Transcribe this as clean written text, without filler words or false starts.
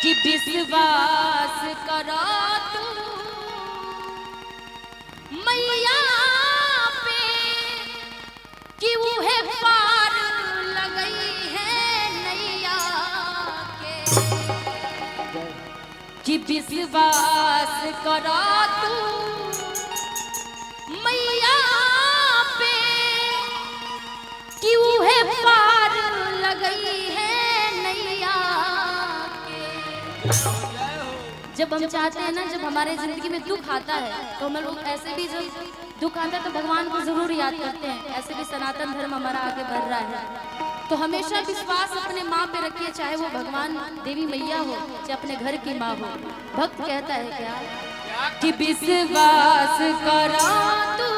कि विश्वास करो तू मैया पे कि वो है पार लगई है नैया के कि विश्वास करो तू मैया पे कि वो है पार लगई है नैया के। जब हम चाहते हैं ना, जब हमारे जिंदगी में दुख आता है तो हम लोग ऐसे भी, जब दुख आता है तो भगवान को जरूर याद करते हैं। ऐसे भी सनातन धर्म हमारा आगे बढ़ रहा है, तो हमेशा विश्वास अपने माँ पे रखिए, चाहे वो भगवान देवी मैया हो चाहे अपने घर की माँ हो। भक्त कहता है क्या कि विश्वास करो तू